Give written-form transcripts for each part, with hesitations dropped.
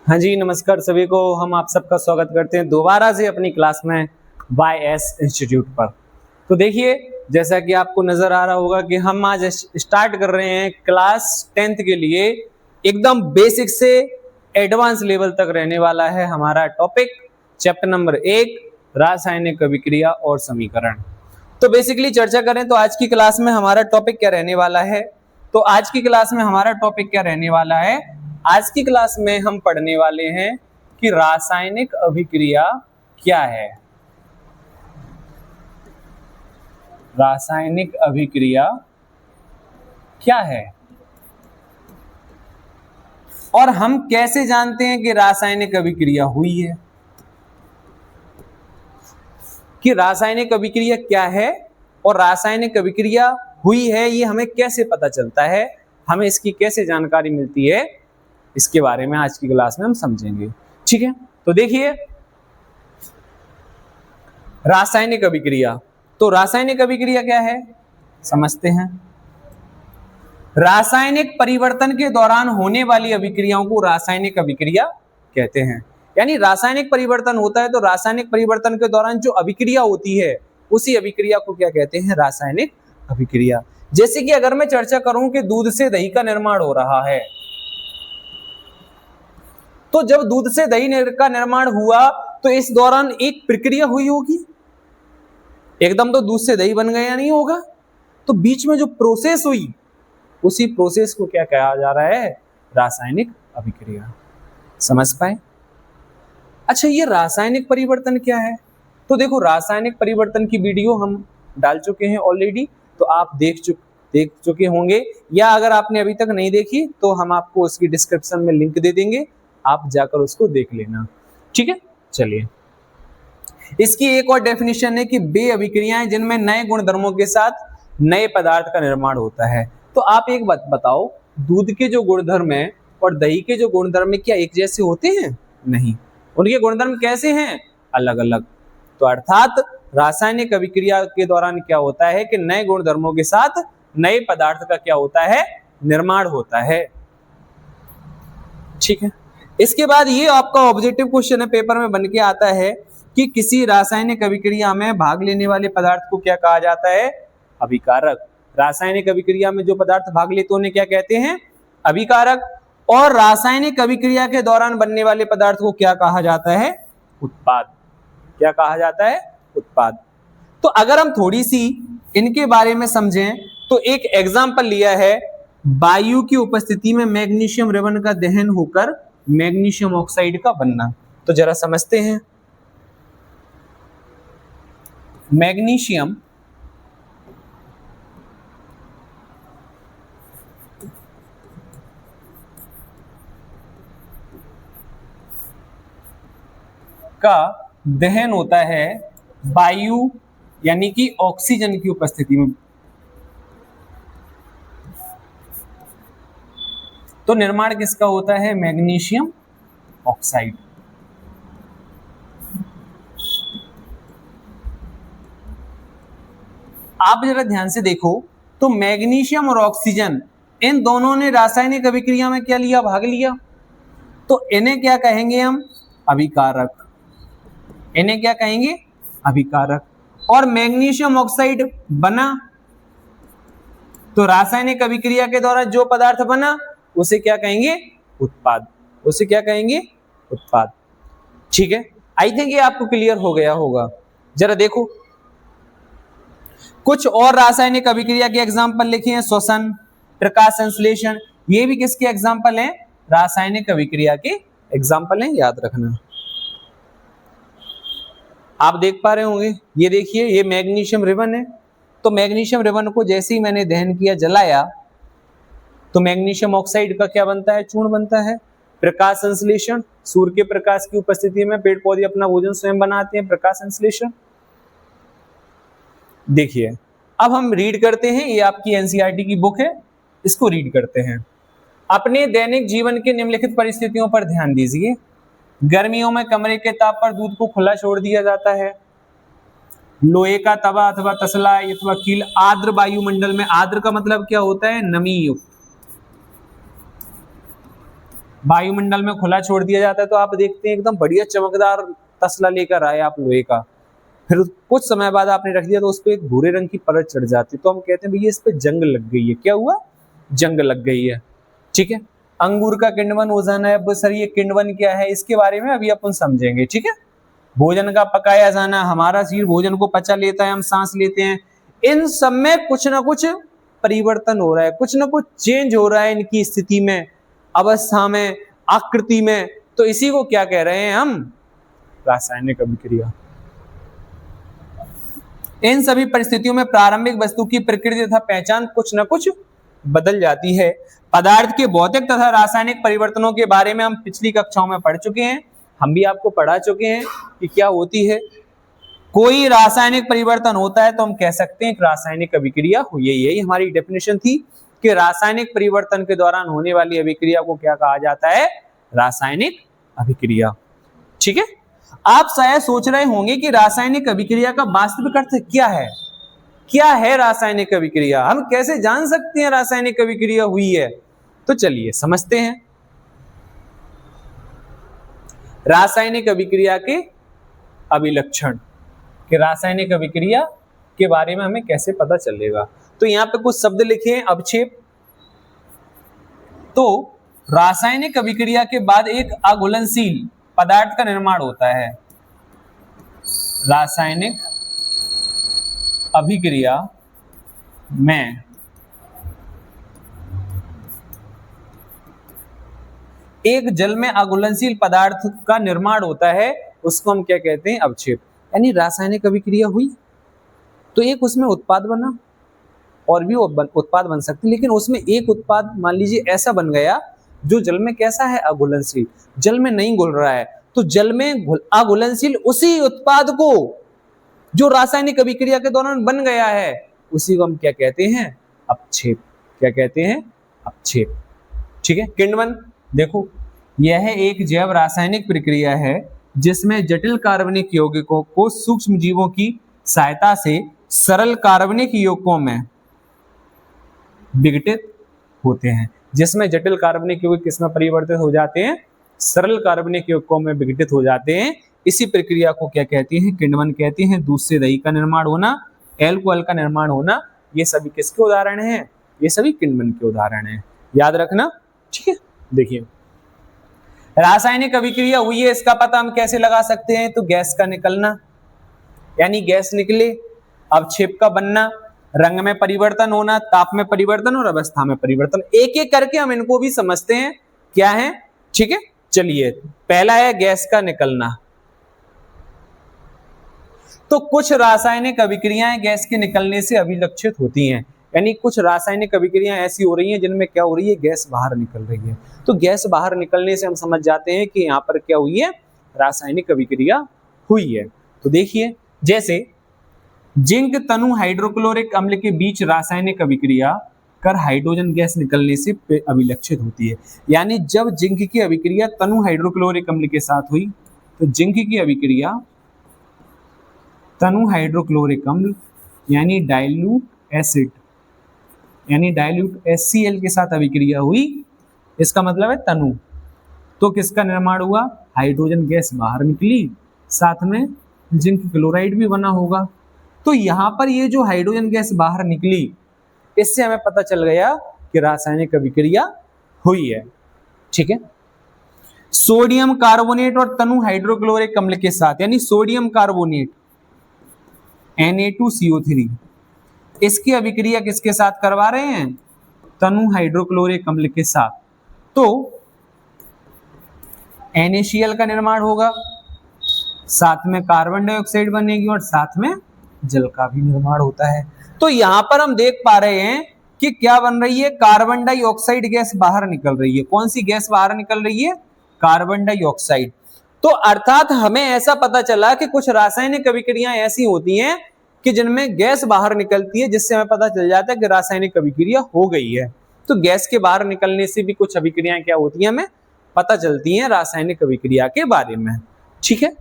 हाँ जी, नमस्कार सभी को। हम आप सबका स्वागत करते हैं दोबारा से अपनी क्लास में YS इंस्टीट्यूट पर। तो देखिए, जैसा कि आपको नजर आ रहा होगा कि हम आज स्टार्ट कर रहे हैं क्लास 10th के लिए एकदम बेसिक से एडवांस लेवल तक रहने वाला है हमारा टॉपिक, चैप्टर नंबर 1 रासायनिक अभिक्रिया और समीकरण। तो बेसिकली चर्चा करें तो आज की क्लास में हमारा टॉपिक क्या रहने वाला है। तो आज की क्लास में हमारा टॉपिक क्या रहने वाला है, आज की क्लास में हम पढ़ने वाले हैं कि रासायनिक अभिक्रिया क्या है। रासायनिक अभिक्रिया क्या है और हम कैसे जानते हैं कि रासायनिक अभिक्रिया हुई है, कि रासायनिक अभिक्रिया क्या है और रासायनिक अभिक्रिया हुई है ये हमें कैसे पता चलता है, हमें इसकी कैसे जानकारी मिलती है, इसके बारे में आज की क्लास में हम समझेंगे। ठीक है, तो देखिए रासायनिक अभिक्रिया। तो रासायनिक अभिक्रिया क्या है समझते हैं। रासायनिक परिवर्तन के दौरान होने वाली अभिक्रियाओं को रासायनिक अभिक्रिया कहते हैं। यानी रासायनिक परिवर्तन होता है तो रासायनिक परिवर्तन के दौरान जो अभिक्रिया होती है उसी अभिक्रिया को क्या कहते हैं, रासायनिक अभिक्रिया। जैसे कि अगर मैं चर्चा करूं कि दूध से दही का निर्माण हो रहा है, तो जब दूध से दही का निर्माण हुआ तो इस दौरान एक प्रक्रिया हुई होगी, एकदम तो दूध से दही बन गया नहीं होगा, तो बीच में जो प्रोसेस हुई उसी प्रोसेस को क्या कहा जा रहा है, रासायनिक अभिक्रिया। समझ पाए। अच्छा, ये रासायनिक परिवर्तन क्या है। तो देखो, रासायनिक परिवर्तन की वीडियो हम डाल चुके हैं ऑलरेडी, तो आप देख चुके होंगे, या अगर आपने अभी तक नहीं देखी तो हम आपको उसकी डिस्क्रिप्शन में लिंक दे देंगे, आप जाकर उसको देख लेना। ठीक है, चलिए। इसकी एक और डेफिनेशन है कि वे अभिक्रियाएं जिनमें नए गुणधर्मों के साथ नए पदार्थ का निर्माण होता है। तो आप एक बात बताओ, दूध के जो गुणधर्म है और दही के जो गुणधर्म है क्या एक जैसे होते हैं? नहीं, उनके गुणधर्म कैसे हैं, अलग अलग। तो अर्थात रासायनिक अभिक्रिया के दौरान क्या होता है कि नए गुणधर्मों के साथ नए पदार्थ का क्या होता है, निर्माण होता है। ठीक है, इसके बाद ये आपका ऑब्जेक्टिव क्वेश्चन है, पेपर में बन के आता है कि किसी रासायनिक अभिक्रिया में भाग लेने वाले पदार्थ को क्या कहा जाता है, अभिकारक। रासायनिक अभिक्रिया में जो पदार्थ भाग लेते उन्हें क्या कहते हैं, अभिकारक। और रासायनिक अभिक्रिया के दौरान बनने वाले पदार्थ को क्या कहा जाता है, उत्पाद। क्या कहा जाता है, उत्पाद। तो अगर हम थोड़ी सी इनके बारे में समझें तो एक एग्जाम्पल लिया है, वायु की उपस्थिति में मैग्नीशियम रेवन का दहन होकर मैग्नीशियम ऑक्साइड का बनना। तो जरा समझते हैं। मैग्नीशियम का दहन होता है वायु यानी कि ऑक्सीजन की उपस्थिति में, तो निर्माण किसका होता है, मैग्नीशियम ऑक्साइड। आप जरा ध्यान से देखो तो मैग्नीशियम और ऑक्सीजन इन दोनों ने रासायनिक अभिक्रिया में क्या लिया, भाग लिया। तो इन्हें क्या कहेंगे हम, अभिकारक। इन्हें क्या कहेंगे, अभिकारक। और मैग्नीशियम ऑक्साइड बना, तो रासायनिक अभिक्रिया के दौरान जो पदार्थ बना उसे क्या कहेंगे, उत्पाद। उसे क्या कहेंगे, उत्पाद। ठीक है, आई थिंक ये आपको क्लियर हो गया होगा। जरा देखो, कुछ और रासायनिक अभिक्रिया के एग्जाम्पल लिखे हैं, श्वसन, प्रकाश संश्लेषण। ये भी किसके एग्जाम्पल हैं, रासायनिक अभिक्रिया के एग्जाम्पल हैं, याद रखना। आप देख पा रहे होंगे, ये देखिए, ये मैग्नीशियम रिबन है। तो मैग्नीशियम रिबन को जैसे ही मैंने दहन किया, जलाया, तो मैग्नीशियम ऑक्साइड का क्या बनता है, चूर्ण बनता है। प्रकाश संश्लेषण, सूर्य के प्रकाश की उपस्थिति में पेड़ पौधे अपना भोजन स्वयं बनाते हैं, प्रकाश संश्लेषण। देखिए, अब हम रीड करते हैं, ये आपकी एनसीईआरटी की बुक है, इसको रीड करते हैं। अपने दैनिक जीवन के निम्नलिखित परिस्थितियों पर ध्यान दीजिए। गर्मियों में कमरे के ताप पर दूध को खुला छोड़ दिया जाता है। लोहे का तवा अथवा तसला अथवा कील आर्द्र वायुमंडल में, आर्द्र का मतलब क्या होता है, नमी युक्त। वायुमंडल में खुला छोड़ दिया जाता है तो आप देखते हैं एकदम बढ़िया चमकदार तसला लेकर आए आप लोहे का, फिर कुछ समय बाद आपने रख दिया तो उस पर एक भूरे रंग की परत चढ़ जाती है, तो हम कहते हैं भैया इस पे जंग लग गई है। क्या हुआ? जंग लग गई है। ठीक है। अंगूर का किण्वन हो जाना है। अब सर ये किण्वन क्या है, इसके बारे में अभी अपन समझेंगे। ठीक है। भोजन का पकाया जाना, हमारा शरीर भोजन को पचा लेता है, हम सांस लेते हैं, इन सब में कुछ ना कुछ परिवर्तन हो रहा है, कुछ ना कुछ चेंज हो रहा है इनकी स्थिति में, अवस्था में, आकृति में। तो इसी को क्या कह रहे हैं हम? रासायनिक अभिक्रिया। इन सभी परिस्थितियों में प्रारंभिक वस्तु की प्रकृति तथा पहचान कुछ न कुछ बदल जाती है। पदार्थ के भौतिक तथा रासायनिक परिवर्तनों के बारे में हम पिछली कक्षाओं में पढ़ चुके हैं, हम भी आपको पढ़ा चुके हैं कि क्या होती है। कोई रासायनिक परिवर्तन होता है तो हम कह सकते हैं रासायनिक अभिक्रिया हुई है। यही हमारी डेफिनेशन थी कि रासायनिक परिवर्तन के दौरान होने वाली अभिक्रिया को क्या कहा जाता है? रासायनिक अभिक्रिया। ठीक है। आप शायद सोच रहे होंगे कि रासायनिक अभिक्रिया का वास्तविक अर्थ क्या है? क्या है रासायनिक अभिक्रिया? हम कैसे जान सकते हैं रासायनिक अभिक्रिया हुई है? तो चलिए समझते हैं रासायनिक अभिक्रिया के अभिलक्षण, कि रासायनिक अभिक्रिया के बारे में हमें कैसे पता चलेगा। तो यहां पे कुछ शब्द लिखे हैं, अवक्षेप। तो रासायनिक अभिक्रिया के बाद एक अघुलनशील पदार्थ का निर्माण होता है। रासायनिक अभिक्रिया में एक जल में अघुलनशील पदार्थ का निर्माण होता है, उसको हम क्या कहते हैं? अवक्षेप। यानी रासायनिक अभिक्रिया हुई तो एक उसमें उत्पाद बना, और भी उत्पाद बन सकते हैं, लेकिन उसमें एक उत्पाद मान लीजिए ऐसा बन गया जो जल में कैसा है? अघुलनशील, जल में नहीं घुल रहा है। तो जल में अघुलनशील उसी उत्पाद को जो रासायनिक अभिक्रिया के दौरान बन गया है, उसी को हम क्या कहते हैं? अपक्षेप। क्या कहते हैं? अपक्षेप। ठीक है। किण्वन देखो, यह एक जैव रासायनिक प्रक्रिया है जिसमें जटिल कार्बनिक यौगिकों को सूक्ष्म जीवों की सहायता से सरल कार्बनिक यौगिकों में विघटित होते हैं। जिसमें जटिल कार्बनिक यौगिक किसमें परिवर्तित हो जाते हैं? सरल कार्बनिक यौगिकों में विघटित हो जाते हैं। इसी प्रक्रिया को क्या कहते हैं? किण्वन कहते हैं। दूध से दही का निर्माण होना, एल्कोहल का निर्माण होना, ये सभी किसके उदाहरण हैं? ये सभी किण्वन के उदाहरण हैं, याद रखना। ठीक है। देखिए रासायनिक अभिक्रिया हुई है, इसका पता हम कैसे लगा सकते हैं? तो गैस का निकलना, यानी गैस निकले, अवक्षेप का बनना, रंग में परिवर्तन होना, ताप में परिवर्तन और अवस्था में परिवर्तन। एक एक करके हम इनको भी समझते हैं क्या है। ठीक है। चलिए, पहला है गैस का निकलना। तो कुछ रासायनिक अभिक्रियाएं गैस के निकलने से अभिलक्षित होती हैं, यानी कुछ रासायनिक अभिक्रियाएं ऐसी हो रही हैं जिनमें क्या हो रही है? गैस बाहर निकल रही है। तो गैस बाहर निकलने से हम समझ जाते हैं कि यहाँ पर क्या हुई है? रासायनिक अभिक्रिया हुई है। तो देखिए, जैसे जिंक तनु हाइड्रोक्लोरिक अम्ल के बीच रासायनिक अभिक्रिया कर हाइड्रोजन गैस निकलने से अभिलक्षित होती है। यानी जब जिंक की अभिक्रिया तनु हाइड्रोक्लोरिक अम्ल के साथ हुई, तो जिंक की अभिक्रिया तनु हाइड्रोक्लोरिक अम्ल यानी डाइल्यूट एसिड, यानी डाइल्यूट HCl के साथ अभिक्रिया हुई, इसका मतलब है तनु। तो किसका निर्माण हुआ? हाइड्रोजन गैस बाहर निकली, साथ में जिंक क्लोराइड भी बना होगा। तो यहां पर ये जो हाइड्रोजन गैस बाहर निकली, इससे हमें पता चल गया कि रासायनिक अभिक्रिया हुई है। ठीक है। सोडियम कार्बोनेट और तनु हाइड्रोक्लोरिक अम्ल के साथ, यानी सोडियम कार्बोनेट Na2CO3, इसकी अभिक्रिया किसके साथ करवा रहे हैं? तनु हाइड्रोक्लोरिक अम्ल के साथ। तो NaCl का निर्माण होगा, साथ में कार्बन डाइऑक्साइड बनेगी और साथ में जल का भी निर्माण होता है। तो यहां पर हम देख पा रहे हैं कि क्या बन रही है? कार्बन डाइऑक्साइड गैस बाहर निकल रही है। कौन सी गैस बाहर निकल रही है? Carbon dioxide. तो अर्थात हमें ऐसा पता चला कि कुछ रासायनिक अभिक्रियाएं ऐसी होती हैं कि जिनमें गैस बाहर निकलती है, जिससे हमें पता चल जाता है कि रासायनिक अभिक्रिया हो गई है। तो गैस के बाहर निकलने से भी कुछ अभिक्रियाएं क्या होती हैं, हमें पता चलती हैं रासायनिक अभिक्रिया के बारे में। ठीक है।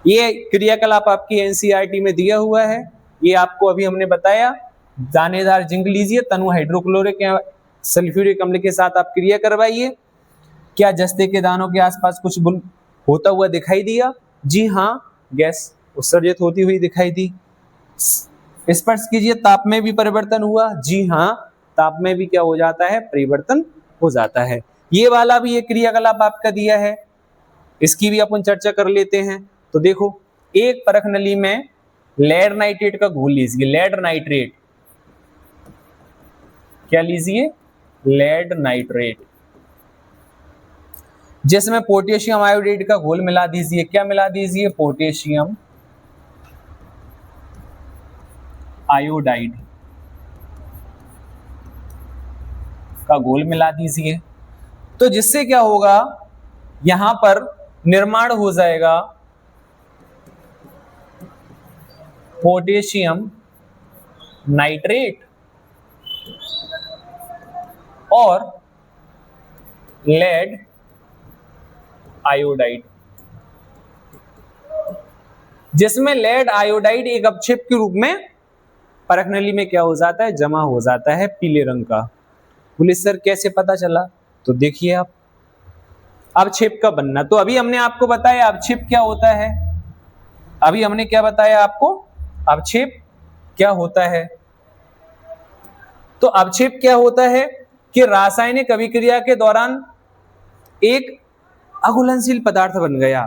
ये क्रियाकलाप आपकी एनसीईआरटी में दिया हुआ है, ये आपको अभी हमने बताया। दानेदार जिंक लीजिए, तनु हाइड्रोक्लोरिक सल्फ्यूरिक अम्ल के साथ आप क्रिया करवाइए। क्या जस्ते के दानों के आसपास कुछ होता हुआ दिखाई दिया? जी हाँ, गैस उत्सर्जित होती हुई दिखाई दी। स्पर्श कीजिए, ताप में भी परिवर्तन हुआ? जी हाँ, ताप में भी क्या हो जाता है? परिवर्तन हो जाता है। ये वाला भी एक क्रियाकलाप आपका दिया है, इसकी भी अपन चर्चा कर लेते हैं। तो देखो, एक परख नली में लेड नाइट्रेट का घोल लीजिए, लेड नाइट्रेट, क्या लीजिए? लेड नाइट्रेट, जिसमें पोटेशियम आयोडाइड का घोल मिला दीजिए। क्या मिला दीजिए? पोटेशियम आयोडाइड का घोल मिला दीजिए। तो जिससे क्या होगा, यहां पर निर्माण हो जाएगा पोटेशियम नाइट्रेट और लेड आयोडाइड, जिसमें लेड आयोडाइड एक अपक्षेप के रूप में परख नली में क्या हो जाता है? जमा हो जाता है पीले रंग का। बोले सर कैसे पता चला? तो देखिए आप, अपक्षेप का बनना, तो अभी हमने आपको बताया अपक्षेप क्या होता है। अभी हमने क्या बताया आपको? अपक्षेप क्या होता है। तो अपक्षेप क्या होता है कि रासायनिक अभिक्रिया के दौरान एक अघुलनशील पदार्थ बन गया,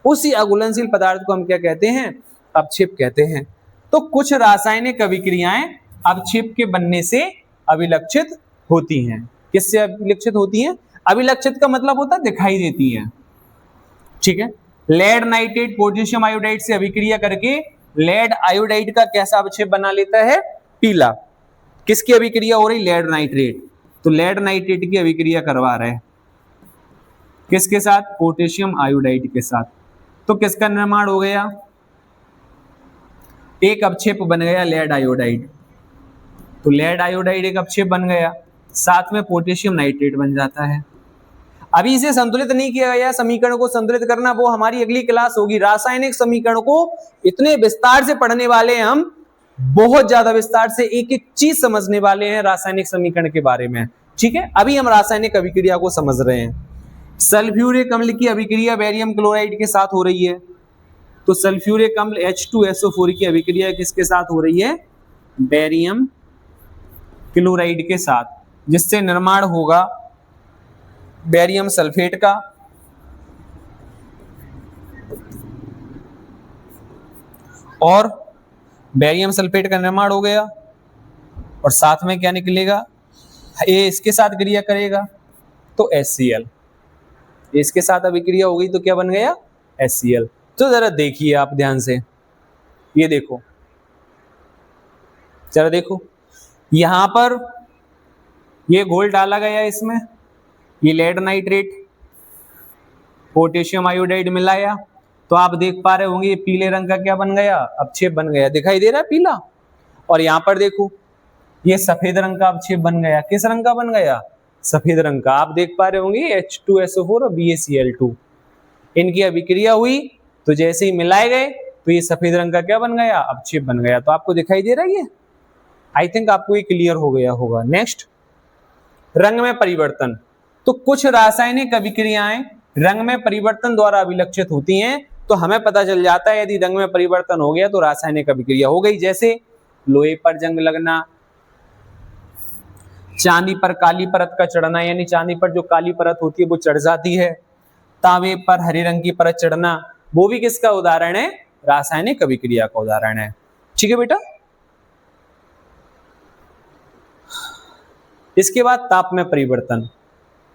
उसी अघुलनशील पदार्थ को हम क्या कहते हैं? अपक्षेप कहते हैं। तो कुछ रासायनिक अभिक्रियाएं अपक्षेप के बनने से अभिलक्षित होती हैं। किससे अभिलक्षित होती हैं? अभिलक्षित का मतलब होता है दिखाई देती हैं, ठीक है। लेड नाइट्रेट पोटेशियम आयोडाइड से अभिक्रिया करके लेड आयोडाइड का कैसा अपक्षेप बना लेता है? पीला। किसकी अभिक्रिया हो रही? Lead nitrate. तो लेड नाइट्रेट की अभिक्रिया करवा रहे हैं, किसके साथ? पोटेशियम आयोडाइड के साथ। तो किसका निर्माण हो गया? एक अपक्षेप बन गया लेड आयोडाइड। तो लेड आयोडाइड एक अपक्षेप बन गया, साथ में पोटेशियम नाइट्रेट बन जाता है। अभी इसे संतुलित नहीं किया गया, समीकरण को संतुलित करना वो हमारी अगली क्लास होगी। रासायनिक समीकरण को इतने विस्तार से पढ़ने वाले हैं हम, बहुत ज्यादा विस्तार से एक एक चीज समझने वाले हैं रासायनिक समीकरण के बारे में, ठीक है। अभी हम रासायनिक अभिक्रिया को समझ रहे हैं। सल्फ्यूरिक अम्ल की अभिक्रिया बेरियम क्लोराइड के साथ हो रही है। तो सल्फ्यूरिक अम्ल H2SO4 की अभिक्रिया किसके साथ हो रही है? बेरियम क्लोराइड के साथ, जिससे निर्माण होगा बेरियम सल्फेट का और बेरियम सल्फेट का निर्माण हो गया, और साथ में क्या निकलेगा? ये इसके साथ क्रिया करेगा तो HCl, इसके साथ अभिक्रिया हो गई तो क्या बन गया? HCl। तो जरा देखिए आप ध्यान से, ये देखो, जरा देखो, यहां पर ये घोल डाला गया, इसमें ये लेड नाइट्रेट पोटेशियम आयोडाइड मिलाया, तो आप देख पा रहे होंगे ये पीले रंग का क्या बन गया? अपक्षेप बन गया, दिखाई दे रहा है पीला। और यहां पर देखो ये सफेद रंग का अपक्षेप बन गया। किस रंग का बन गया? सफेद रंग का। आप देख पा रहे होंगे H2SO4 और BaCl2, इनकी अभिक्रिया हुई तो जैसे ही मिलाए गए तो ये सफेद रंग का क्या बन गया? अपक्षेप बन गया। तो आपको दिखाई दे रहा है ये? आई थिंक आपको ये क्लियर हो गया होगा। नेक्स्ट, रंग में परिवर्तन। तो कुछ रासायनिक अभिक्रियाएं रंग में परिवर्तन द्वारा अभिलक्षित होती हैं, तो हमें पता चल जाता है यदि रंग में परिवर्तन हो गया तो रासायनिक अभिक्रिया हो गई। जैसे लोहे पर जंग लगना, चांदी पर काली परत का चढ़ना, यानी चांदी पर जो काली परत होती है वो चढ़ जाती है। तांबे पर हरे रंग की परत चढ़ना, वो भी किसका उदाहरण है? रासायनिक अभिक्रिया का उदाहरण है। ठीक है बेटा। इसके बाद ताप में परिवर्तन।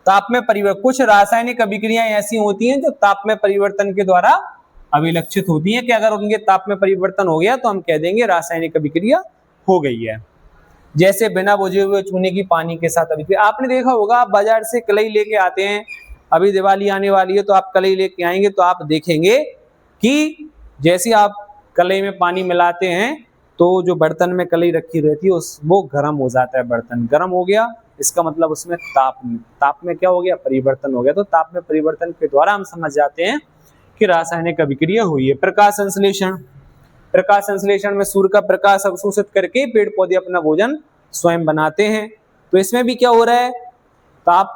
ताप में परिवर्तन, कुछ रासायनिक अभिक्रियाएं ऐसी होती हैं जो ताप में परिवर्तन के द्वारा अभिलक्षित होती हैं कि अगर उनके ताप में परिवर्तन हो गया तो हम कह देंगे रासायनिक अभिक्रिया हो गई है। जैसे बिना बुझे हुए चूने की पानी के साथ अभिक्रिया। आपने देखा होगा, आप बाजार से कलई लेके आते हैं, अभी दिवाली आने वाली है तो आप कलई लेके आएंगे तो आप देखेंगे कि जैसे आप कलई में पानी मिलाते हैं तो जो बर्तन में कलई रखी रहती है वो गर्म हो जाता है। बर्तन गर्म हो गया, इसका मतलब उसमें ताप में क्या हो गया? परिवर्तन हो गया। तो ताप में परिवर्तन के द्वारा हम समझ जाते हैं कि रासायनिक अभिक्रिया हुई है। प्रकाश संश्लेषण। प्रकाश संश्लेषण में सूर्य का प्रकाश अवशोषित करके पेड़ पौधे अपना भोजन स्वयं बनाते हैं। तो इसमें भी क्या हो रहा है, ताप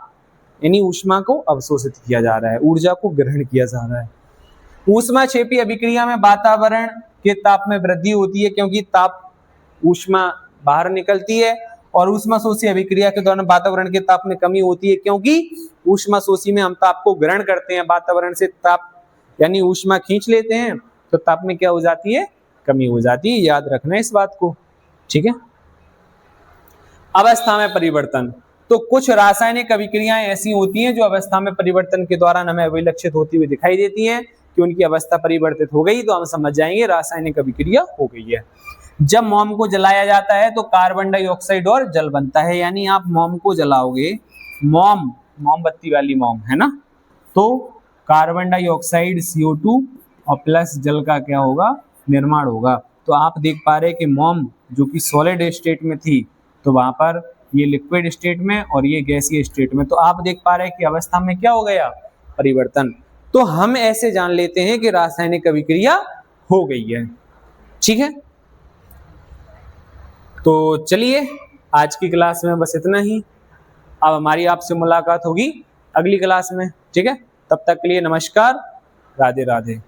यानी ऊष्मा को अवशोषित किया जा रहा है, ऊर्जा को ग्रहण किया जा रहा है। ऊष्माक्षेपी अभिक्रिया में वातावरण के ताप में वृद्धि होती है, क्योंकि ताप ऊष्मा बाहर निकलती है, और ऊष्माशोषी अभिक्रिया के दौरान वातावरण के ताप में कमी होती है, क्योंकि ऊष्माशोषी में हम ताप को ग्रहण करते हैं, वातावरण से ताप यानी ऊष्मा खींच लेते हैं, तो ताप में क्या हो जाती है, कमी हो जाती है। याद रखना इस बात को, ठीक है। अवस्था में परिवर्तन, तो कुछ रासायनिक अभिक्रियाएं ऐसी होती हैं जो अवस्था में परिवर्तन के दौरान हमें अभिलक्षित होती हुई दिखाई देती हैं कि उनकी अवस्था परिवर्तित हो गई, तो हम समझ जाएंगे रासायनिक अभिक्रिया हो गई है। जब मोम को जलाया जाता है तो कार्बन डाइऑक्साइड और जल बनता है, यानी आप मोम को जलाओगे, मोमबत्ती वाली मोम है ना, तो कार्बन डाइऑक्साइड CO2 और प्लस जल का क्या होगा, निर्माण होगा। तो आप देख पा रहे हैं कि मोम जो कि सॉलिड स्टेट में थी, तो वहां पर ये लिक्विड स्टेट में और ये गैसीय स्टेट में, तो आप देख पा रहे हैं कि अवस्था में क्या हो गया, परिवर्तन। तो हम ऐसे जान लेते हैं कि रासायनिक अभिक्रिया हो गई है, ठीक है। तो चलिए आज की क्लास में बस इतना ही। अब हमारी आपसे मुलाकात होगी अगली क्लास में, ठीक है। तब तक के लिए नमस्कार, राधे राधे।